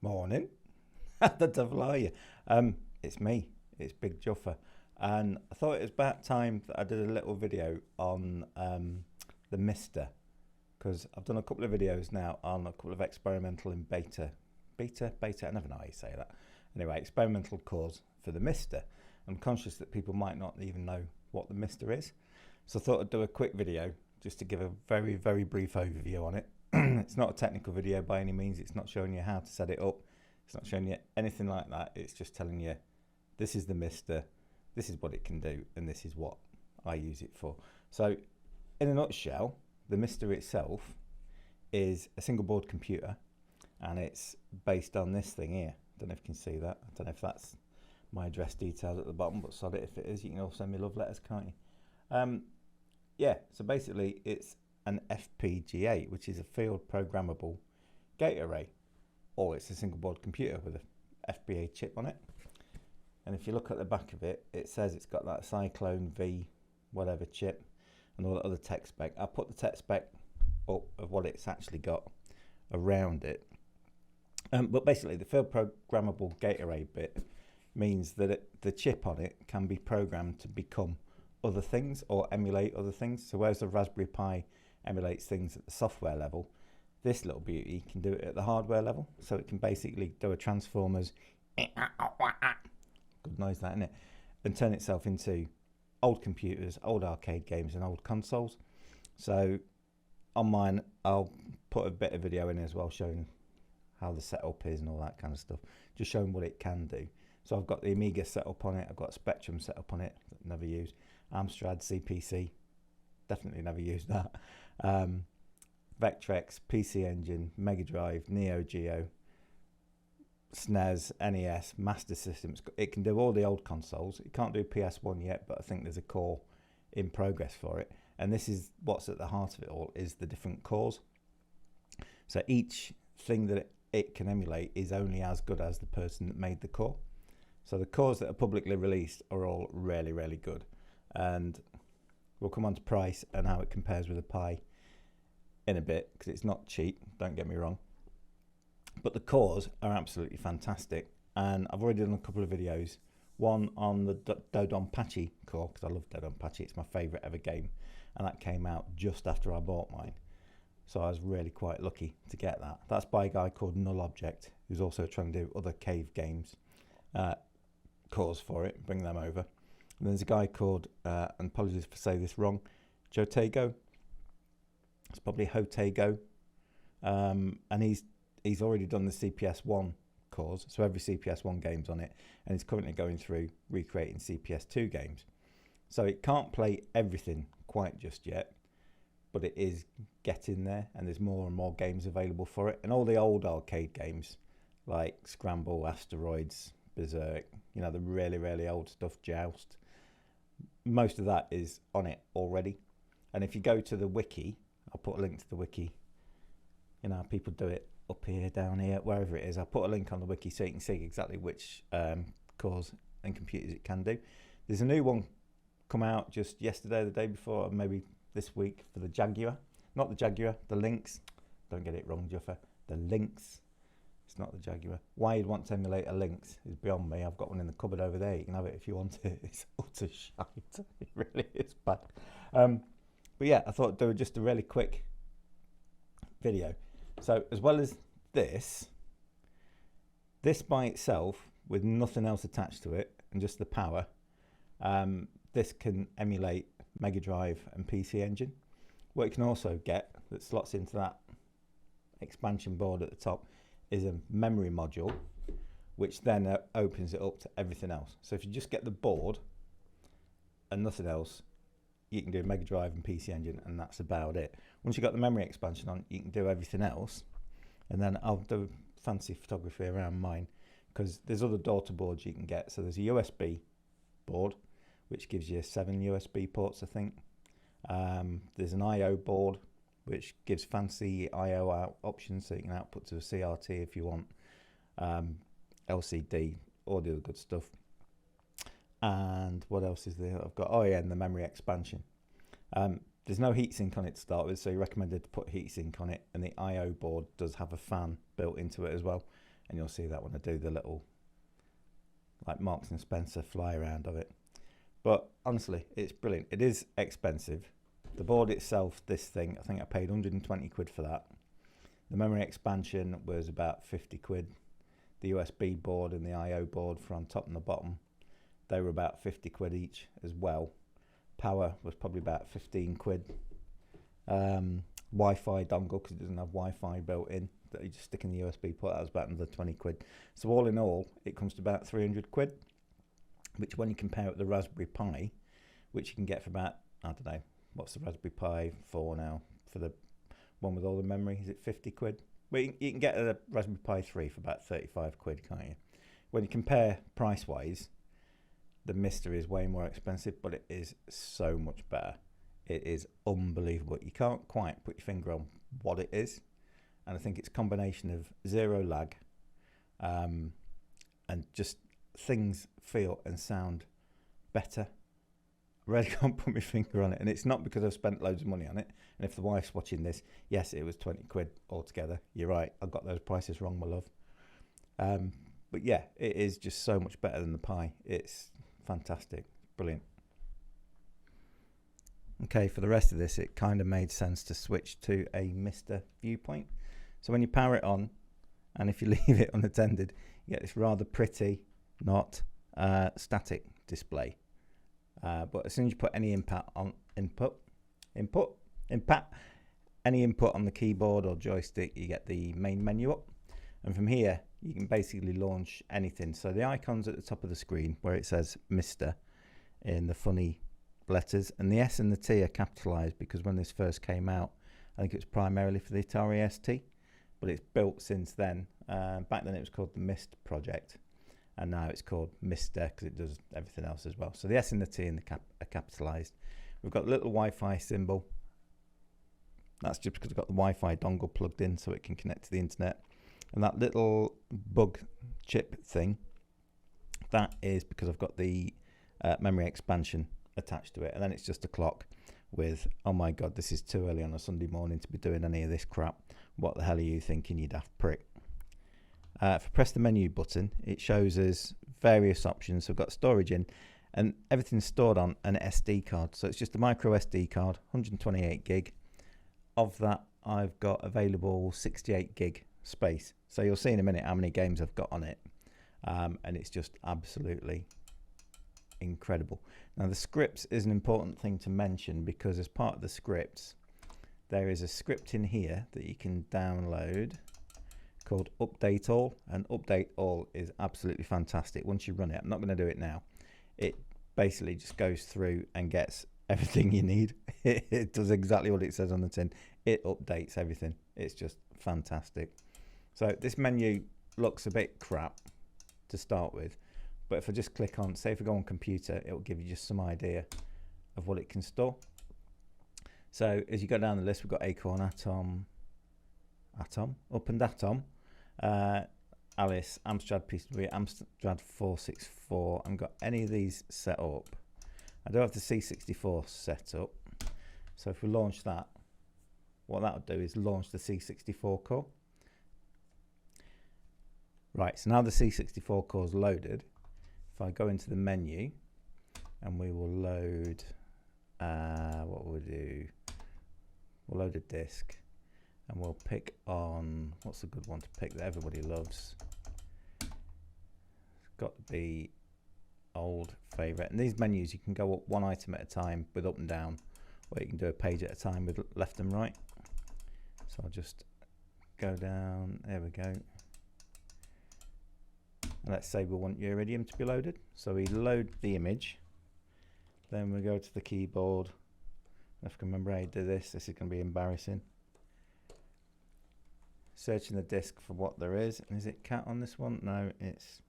Morning. The devil are you? It's me. It's Big Juffer, and I thought it was about time that I did a little video on the MiSTer, because I've done a couple of videos now on a couple of experimental and beta. I never know how you say that. Anyway, experimental cores for the MiSTer. I'm conscious that people might not even know what the MiSTer is, so I thought I'd do a quick video just to give a very, very brief overview on it. It's not a technical video by any means. It's not showing you how to set it up. It's not showing you anything like that. It's just telling you this is the MiSTer, this is what it can do, and this is what I use it for. So in a nutshell, the MiSTer itself is a single board computer, and it's based on this thing here. I don't know if you can see that. I don't know if that's my address details at the bottom, but sod it if it is. You can all send me love letters, can't you? Yeah, so basically it's an FPGA, which is a field programmable gate array, or it's a single board computer with a FPGA chip on it. And if you look at the back of it, it says it's got that Cyclone V whatever chip and all the other tech spec. I put the tech spec up of what it's actually got around it. But basically the field programmable gate array bit means that the chip on it can be programmed to become other things or emulate other things. So whereas the Raspberry Pi emulates things at the software level, this little beauty can do it at the hardware level. So it can basically do a Transformers, good noise that, isn't it, and turn itself into old computers, old arcade games and old consoles. So on mine I'll put a bit of video in as well showing how the setup is and all that kind of stuff, just showing what it can do. So I've got the Amiga set up on it, I've got Spectrum set up on it, never used, Amstrad CPC, definitely never used that, Vectrex, PC Engine, Mega Drive, Neo Geo, SNES, NES, Master Systems. It can do all the old consoles. It can't do PS1 yet, but I think there's a core in progress for it. And this is what's at the heart of it all, is the different cores. So each thing that it can emulate is only as good as the person that made the core. So the cores that are publicly released are all really, really good. And we'll come on to price and how it compares with a Pi in a bit, because it's not cheap, don't get me wrong. But the cores are absolutely fantastic. And I've already done a couple of videos. One on the Dodonpachi core, because I love Dodonpachi, it's my favourite ever game. And that came out just after I bought mine. So I was really quite lucky to get that. That's by a guy called Null Object, who's also trying to do other cave games. Cores for it, bring them over. And there's a guy called, and apologies if I say this wrong, Jotego. It's probably Hotego. And he's already done the CPS1 cores, so every CPS1 game's on it, and he's currently going through recreating CPS2 games. So it can't play everything quite just yet, but it is getting there, and there's more and more games available for it. And all the old arcade games like Scramble, Asteroids, Berserk, you know, the really, really old stuff, Joust, most of that is on it already. And if you go to the wiki, I'll put a link to the wiki, you know, people do it up here, down here, wherever it is. I'll put a link on the wiki so you can see exactly which cores and computers it can do. There's a new one come out just yesterday, the day before, or maybe this week, for the Jaguar. Not the Jaguar, the Lynx. Don't get it wrong, Juffer. The Lynx. It's not the Jaguar. Why you'd want to emulate a Lynx is beyond me. I've got one in the cupboard over there. You can have it if you want it. It's utter shite. It really is bad. But yeah, I thought I'd do just a really quick video. So as well as this by itself, with nothing else attached to it, and just the power, this can emulate Mega Drive and PC Engine. What you can also get that slots into that expansion board at the top is a memory module, which then opens it up to everything else. So if you just get the board and nothing else, you can do Mega Drive and PC Engine, and that's about it. Once you've got the memory expansion on, you can do everything else. And then I'll do fancy photography around mine, because there's other daughter boards you can get. So there's a USB board, which gives you 7 USB ports, I think. There's an I/O board, which gives fancy I/O out options, so you can output to a CRT if you want, LCD, all the other good stuff. And what else is there? I've got, oh yeah, and the memory expansion. There's no heatsink on it to start with, so you recommended to put heatsink on it, and the I/O board does have a fan built into it as well. and you'll see that when I do the little like Marks and Spencer fly around of it. But honestly, it's brilliant. It is expensive. The board itself, this thing, I think I paid 120 quid for that. The memory expansion was about 50 quid. The USB board and the IO board for on top and the bottom, they were about 50 quid each as well. Power was probably about 15 quid. Wi-Fi dongle, because it doesn't have Wi-Fi built in, that you just stick in the USB port, that was about another 20 quid. So all in all, it comes to about 300 quid, which when you compare it with the Raspberry Pi, which you can get for about, I don't know, what's the Raspberry Pi 4 now, for the one with all the memory, is it 50 quid? Well, you can get a Raspberry Pi 3 for about 35 quid, can't you? When you compare price-wise, the MiSTer is way more expensive, but it is so much better. It is unbelievable. You can't quite put your finger on what it is. And I think it's a combination of zero lag and just things feel and sound better. I really can't put my finger on it. And it's not because I've spent loads of money on it. And if the wife's watching this, yes, it was 20 quid altogether. You're right. I got those prices wrong, my love. But yeah, it is just so much better than the Pi. It's fantastic. Brilliant. Okay, for the rest of this, it kind of made sense to switch to a MiSTer viewpoint. So when you power it on, and if you leave it unattended, you get this rather pretty, not static display. But as soon as you put any any input on the keyboard or joystick, you get the main menu up. And from here, you can basically launch anything. So the icon's at the top of the screen where it says MiSTer in the funny letters, and the S and the T are capitalized because when this first came out, I think it was primarily for the Atari ST, but it's built since then. Back then it was called the MiST project, and now it's called MiSTer because it does everything else as well. So the S and the T and the are capitalized. We've got a little Wi-Fi symbol. That's just because I've got the Wi-Fi dongle plugged in so it can connect to the internet. And that little bug chip thing, that is because I've got the memory expansion attached to it. And then it's just a clock with, oh my god, this is too early on a Sunday morning to be doing any of this crap. What the hell are you thinking, you daft prick? If I press the menu button, it shows us various options. So we've got storage in, and everything's stored on an SD card. So it's just a micro SD card, 128 gig. Of that, I've got available 68 gig space. So you'll see in a minute how many games I've got on it. And it's just absolutely incredible. Now the scripts is an important thing to mention because as part of the scripts, there is a script in here that you can download called Update All, and Update All is absolutely fantastic. Once you run it, I'm not going to do it now. It basically just goes through and gets everything you need. It does exactly what it says on the tin. It updates everything. It's just fantastic. So this menu looks a bit crap to start with, but if I just click on, say if I go on computer, it will give you just some idea of what it can store. So as you go down the list, we've got Acorn, Atom, Up and Atom, Alice, Amstrad PCB, Amstrad 464. I haven't got any of these set up. I do have the C64 set up. So if we launch that, what that will do is launch the C64 core. Right, so now the C64 core is loaded. If I go into the menu and we will load, what will we do? We'll load a disk and we'll pick on, what's a good one to pick that everybody loves? It's got to be old favorite. And these menus, you can go up one item at a time with up and down, or you can do a page at a time with left and right. So I'll just go down, there we go. And let's say we want Iridium to be loaded. So we load the image, then we go to the keyboard. If I can remember how to do this, this is going to be embarrassing. Searching the disk for what there is. And is it cat on this one? No, it's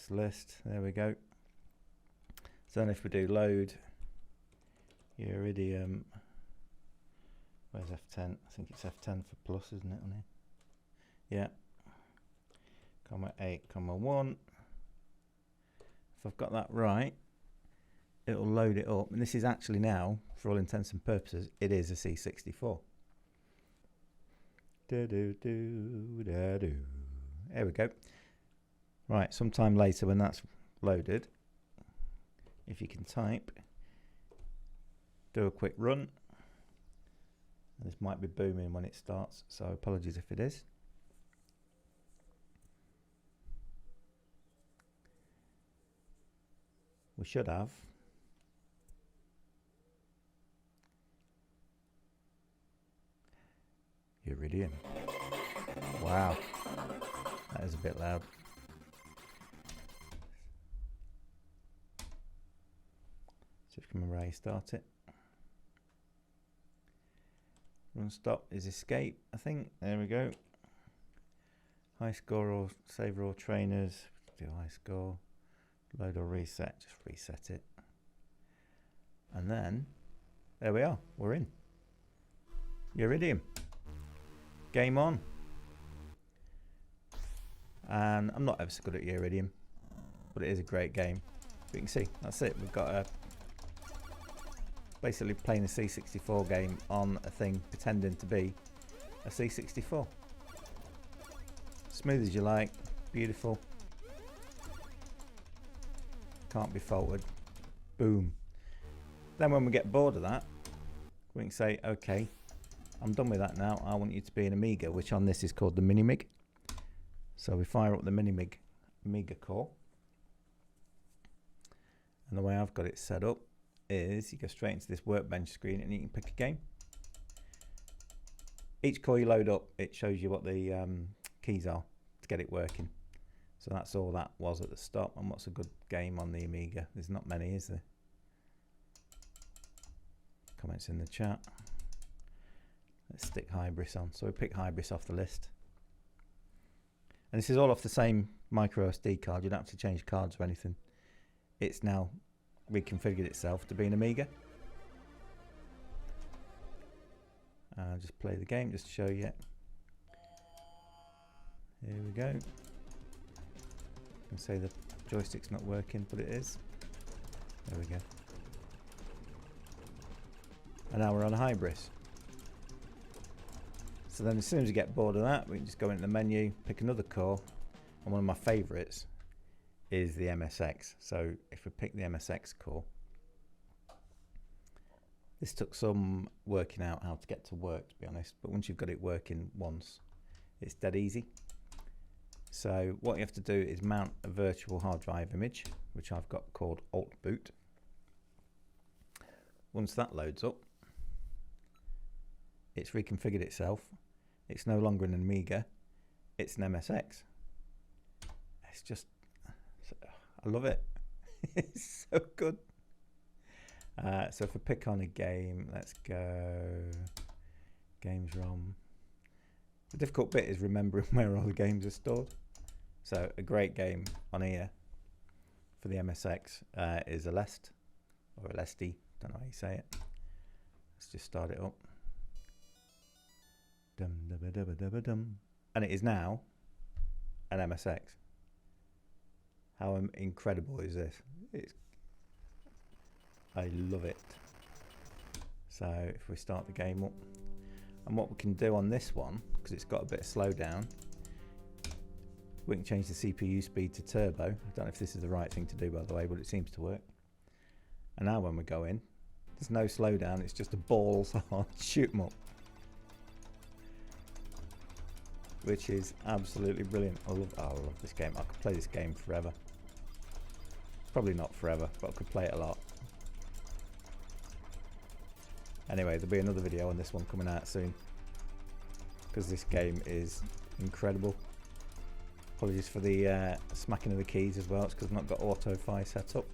list. There we go. So then if we do load Iridium, where's F10? I think it's F10 for plus, isn't it on here? Yeah. 8, 1. If I've got that right, it'll load it up. And this is actually now, for all intents and purposes, it is a C64. There we go. Right, sometime later when that's loaded, if you can type, do a quick run. This might be booming when it starts, so apologies if it is. We should have Iridium. Wow, that is a bit loud. So if you can remember how you start it. Run stop is escape, I think. There we go. High score or saver all trainers. Do high score. Load or reset. Just reset it. And then, there we are. We're in. Iridium. Game on. And I'm not ever so good at Iridium, but it is a great game. But you can see, that's it. We've got a basically playing a C64 game on a thing pretending to be a C64. Smooth as you like, beautiful, can't be faulted. Boom. Then when we get bored of that, we can say, okay, I'm done with that now, I want you to be an Amiga, which on this is called the Minimig. So we fire up the Minimig Amiga core, and the way I've got it set up is you go straight into this workbench screen and you can pick a game. Each core you load up, it shows you what the keys are to get it working. So that's all that was at the stop. And what's a good game on the Amiga? There's not many, is there? Comments in the chat. Let's stick Hybris on. So we pick Hybris off the list. And this is all off the same micro SD card. You don't have to change cards or anything. It's now reconfigured itself to be an Amiga. I'll just play the game just to show you. Here we go. You can say the joystick's not working, but it is. There we go. And now we're on Hybris. So then as soon as you get bored of that, we can just go into the menu, pick another core, and one of my favourites is the MSX. So if we pick the MSX core, this took some working out how to get to work, to be honest, but once you've got it working once, it's dead easy. So what you have to do is mount a virtual hard drive image, which I've got called Alt Boot. Once that loads up, it's reconfigured itself. It's no longer an Amiga, it's an MSX. It's just, I love it. It's so good. So if I pick on a game, let's go Games ROM. The difficult bit is remembering where all the games are stored. So a great game on here for the MSX is Alest, or Alesti, don't know how you say it. Let's just start it up. Dum, dum, dum, dum, dum, dum. And it is now an MSX. How incredible is this? I love it. So if we start the game up, and what we can do on this one, because it's got a bit of slowdown, we can change the CPU speed to turbo. I don't know if this is the right thing to do, by the way, but it seems to work. And now when we go in, there's no slowdown, it's just a balls hard shoot 'em up, which is absolutely brilliant. I love this game. I could play this game forever. Probably not forever, but I could play it a lot. Anyway, there'll be another video on this one coming out soon, because this game is incredible. Apologies for the smacking of the keys as well. It's because I've not got auto-fi set up.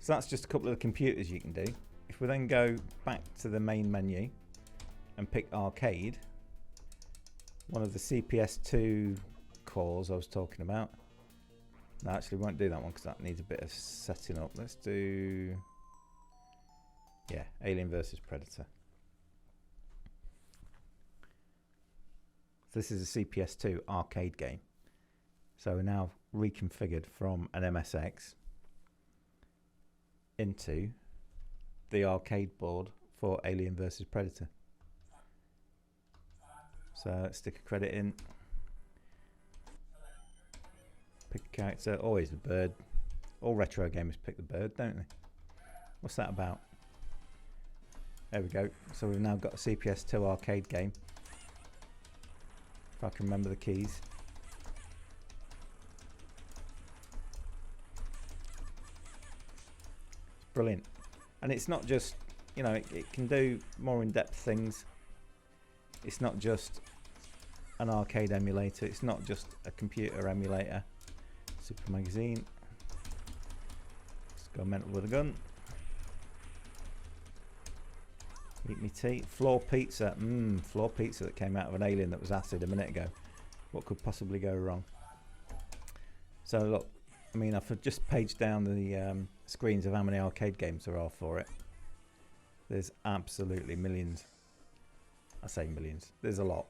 So that's just a couple of the computers you can do. If we then go back to the main menu and pick arcade, one of the CPS2 cores I was talking about. No, actually we won't do that one because that needs a bit of setting up. Let's do, yeah, Alien vs Predator. So this is a CPS2 arcade game. So we're now reconfigured from an MSX into the arcade board for Alien vs Predator. So let's stick a credit in. Pick a character, always the bird. All retro gamers pick the bird, don't they? What's that about? There we go. So we've now got a CPS2 arcade game. If I can remember the keys. It's brilliant. And it's not just, you know, it can do more in-depth things. It's not just an arcade emulator. It's not just a computer emulator. Super magazine. Let's go mental with a gun. Eat me tea. Floor pizza. Floor pizza that came out of an alien that was acid a minute ago. What could possibly go wrong? So look, I mean, I've just paged down the screens of how many arcade games there are for it. There's absolutely millions. I say millions. There's a lot.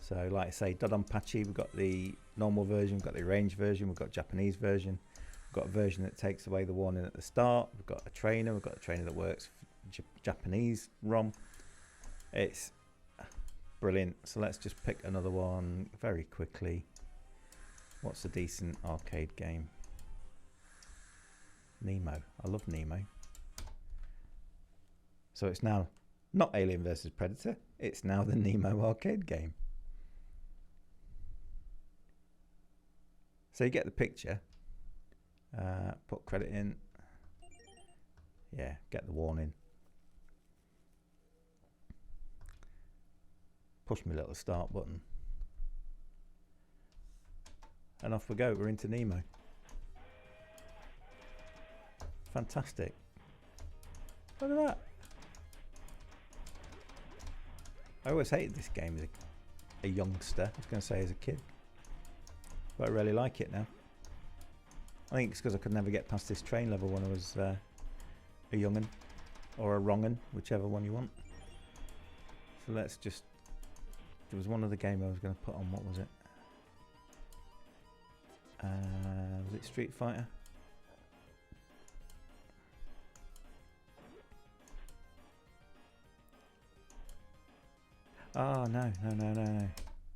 So like I say, Dodonpachi, we've got the normal version, we've got the arranged version, we've got Japanese version. We've got a version that takes away the warning at the start. We've got a trainer that works for Japanese ROM. It's brilliant. So let's just pick another one very quickly. What's a decent arcade game? Nemo. I love Nemo. So it's now not Alien vs Predator. It's now the Nemo arcade game. So you get the picture. Put credit in. Yeah, get the warning. Push my little start button. And off we go, we're into Nemo. Fantastic. Look at that. I always hated this game as a youngster. I was going to say as a kid. But I really like it now. I think it's because I could never get past this train level when I was a young'un. Or a wrong'un, whichever one you want. So let's just... There was one other game I was going to put on. What was it? Was it Street Fighter? Oh, no.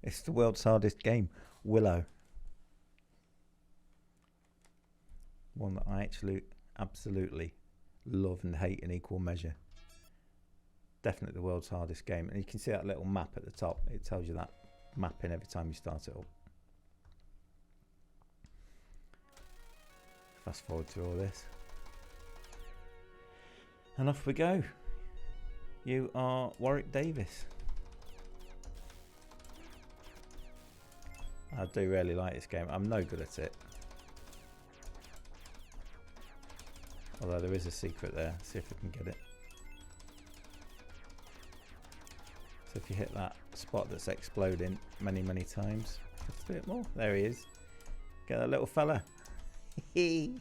It's the world's hardest game. Willow. One that I actually absolutely love and hate in equal measure. Definitely the world's hardest game. And you can see that little map at the top. It tells you that mapping every time you start it up. Fast forward through all this. And off we go. You are Warwick Davis. I do really like this game. I'm no good at it. Although there is a secret there. See if we can get it. So if you hit that spot that's exploding many times. Just do it more. There he is. Get that little fella. Chucking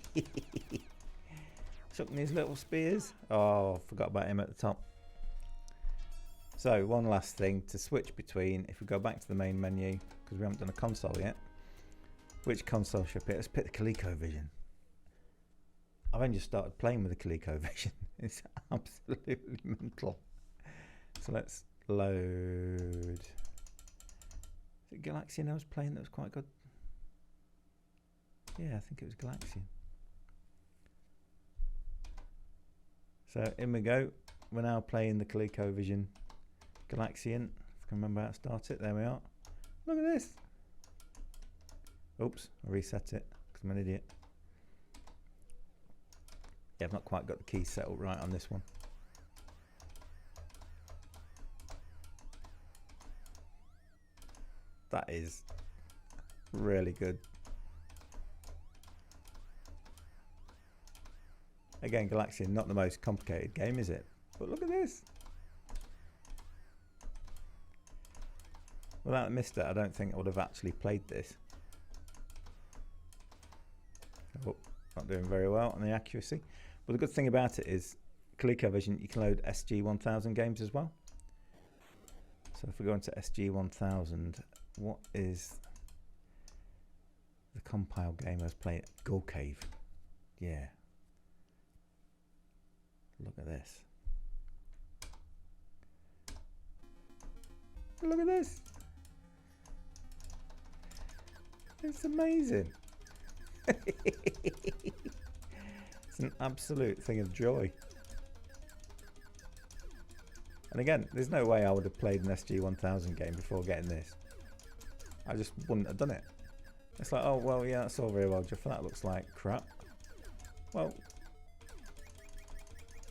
his little spears. Oh, forgot about him at the top. So one last thing to switch between. If we go back to the main menu, because we haven't done a console yet. Which console should I pick? Let's pick the ColecoVision. I've only just started playing with the ColecoVision. It's absolutely mental. So let's load. Is it Galaxian I was playing that was quite good? Yeah, I think it was Galaxian. So in we go. We're now playing the ColecoVision Galaxian. If I can remember how to start it. There we are. Look at this. Oops, I reset it because I'm an idiot. Yeah, I've not quite got the keys settled right on this one. That is really good. Again, Galaxian, not the most complicated game, is it? But look at this. Without MiSTer, I don't think I would have actually played this. Oh, not doing very well on the accuracy. But the good thing about it is, ColecoVision, you can load SG-1000 games as well. So if we go into SG-1000, what is the compile game I was playing? Go Cave. Yeah. Look at this. Look at this. It's amazing. It's an absolute thing of joy. And again, there's no way I would have played an SG-1000 game before getting this. I just wouldn't have done it. It's like, oh, well, yeah, that's all very well, Juffer. That looks like crap. Well,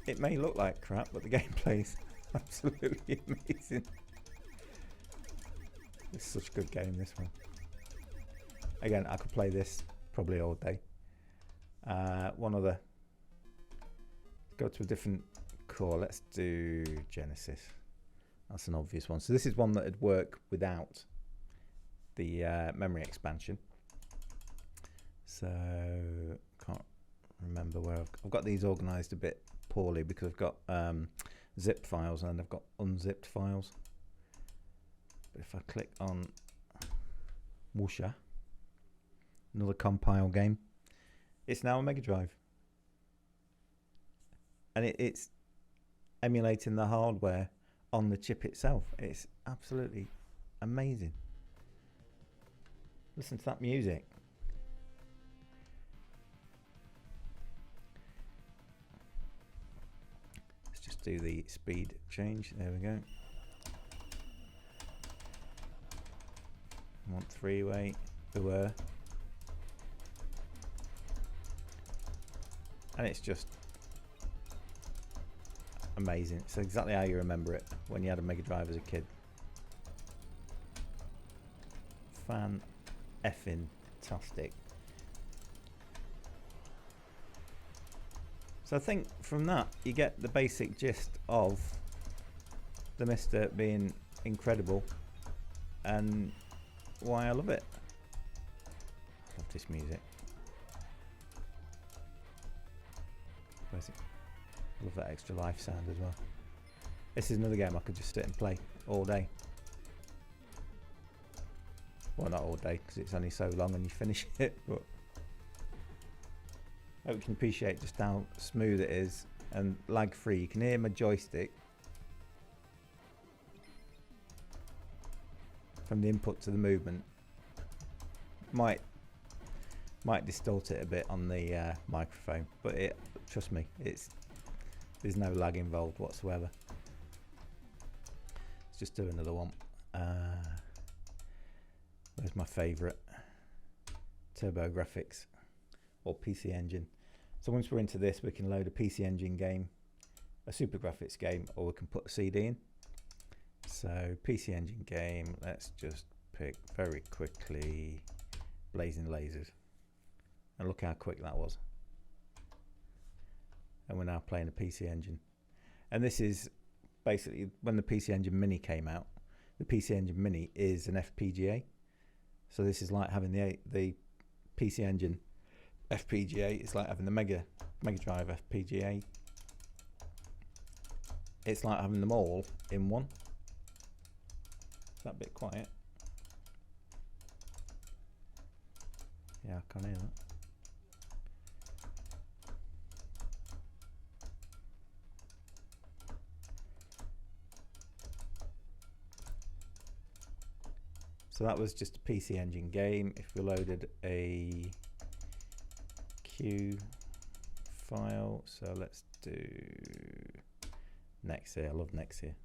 it may look like crap, but the gameplay's absolutely amazing. It's such a good game, this one. Again, I could play this probably all day. One other. Go to a different core. Let's do Genesis. That's an obvious one. So this is one that would work without the memory expansion. So can't remember where I've got these organized a bit poorly because I've got zip files and I've got unzipped files. But if I click on Whoosha, another compile game, it's now a Mega Drive, and it's emulating the hardware on the chip itself. It's absolutely amazing. Listen to that music. Let's just do the speed change. There we go. I want three-way. And it's just amazing. It's exactly how you remember it when you had a Mega Drive as a kid. Fan-effing-tastic. So I think from that you get the basic gist of the MiSTer being incredible and why I love it. I love this music. Where's it? I love that extra life sound as well. This is another game I could just sit and play all day. Well, not all day because it's only so long and you finish it, but I hope you can appreciate just how smooth it is and lag free. You can hear my joystick from the input to the movement. Might distort it a bit on the microphone, but trust me, there's no lag involved whatsoever. Let's just do another one. Where's my favourite? TurboGrafx or PC Engine. So once we're into this, we can load a PC Engine game, a Super Graphics game, or we can put a CD in. So PC Engine game, let's just pick very quickly Blazing Lasers. And look how quick that was. And we're now playing a PC Engine. And this is basically when the PC Engine Mini came out. The PC Engine Mini is an FPGA. So this is like having the PC Engine FPGA. It's like having the Mega Drive FPGA. It's like having them all in one. Is that a bit quiet? Yeah, I can't hear that. So that was just a PC Engine game. If we loaded a Q file, so let's do Next here. I love Next here.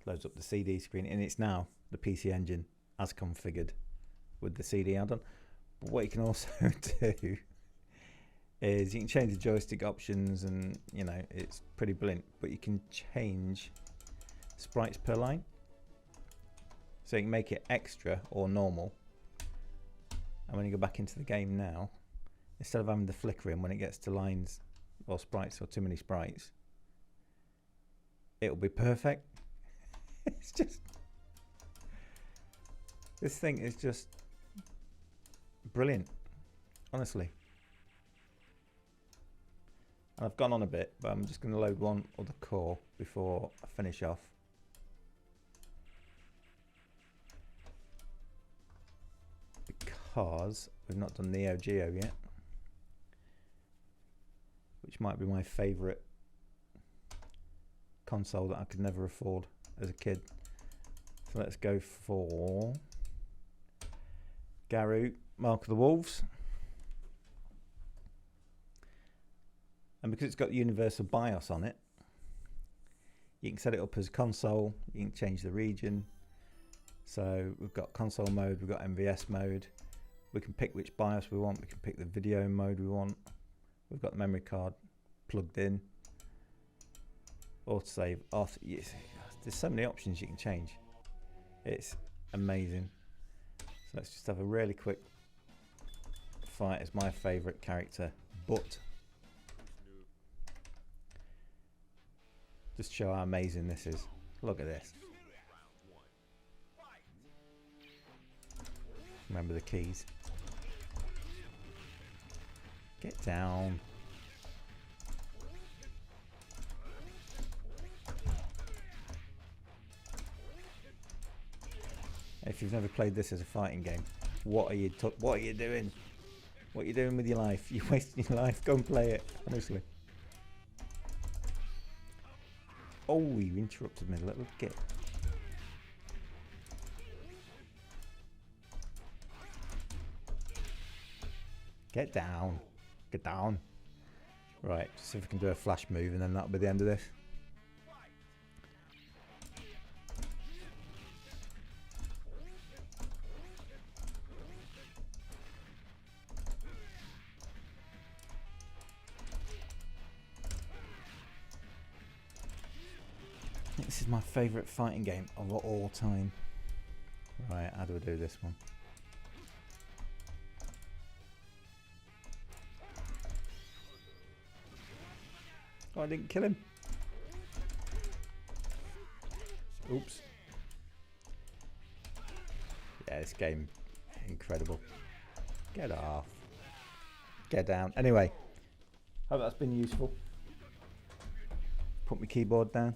Loads up the CD screen, and it's now the PC Engine as configured with the CD add-on. But what you can also do is you can change the joystick options, and you know it's pretty brilliant. But you can change sprites per line, so you can make it extra or normal. And when you go back into the game now, instead of having the flickering when it gets to lines or sprites or too many sprites, it'll be perfect. It's just, this thing is just brilliant, honestly. And I've gone on a bit, but I'm just going to load one other core before I finish off. Because we've not done Neo Geo yet, which might be my favourite console that I could never afford as a kid. So let's go for Garou, Mark of the Wolves. And because it's got universal BIOS on it, you can set it up as console, you can change the region. So we've got console mode, we've got MVS mode. We can pick which BIOS we want, we can pick the video mode we want. We've got the memory card plugged in. Autosave, yes. There's so many options you can change. It's amazing. So let's just have a really quick fight as my favourite character, But. Just show how amazing this is. Look at this. Remember the keys. Get down. If you've never played this as a fighting game, what are you doing? What are you doing with your life? You're wasting your life. Go and play it, honestly. Oh, you interrupted me a little bit. Get down. Get down. Right, just see if we can do a flash move and then that'll be the end of this. This is my favourite fighting game of all time. Right, how do I do this one? Oh, I didn't kill him. Oops. Yeah, this game, incredible. Get off. Get down. Anyway, hope that's been useful. Put my keyboard down.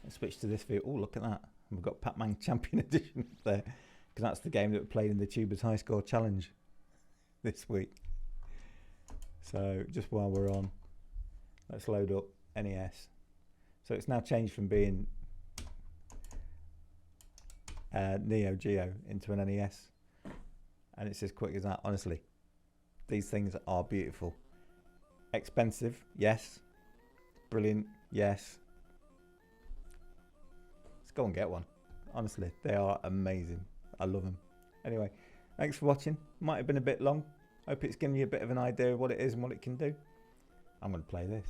Let's switch to this view. Oh, look at that. We've got Pac-Man Champion Edition up there. Because that's the game that we played in the Tubers High Score Challenge this week. So, just while we're on, let's load up NES. So it's now changed from being Neo Geo into an NES. And it's as quick as that, honestly. These things are beautiful. Expensive, yes. Brilliant, yes. Let's go and get one. Honestly, they are amazing. I love them. Anyway, thanks for watching. Might have been a bit long. Hope it's given you a bit of an idea of what it is and what it can do. I'm going to play this.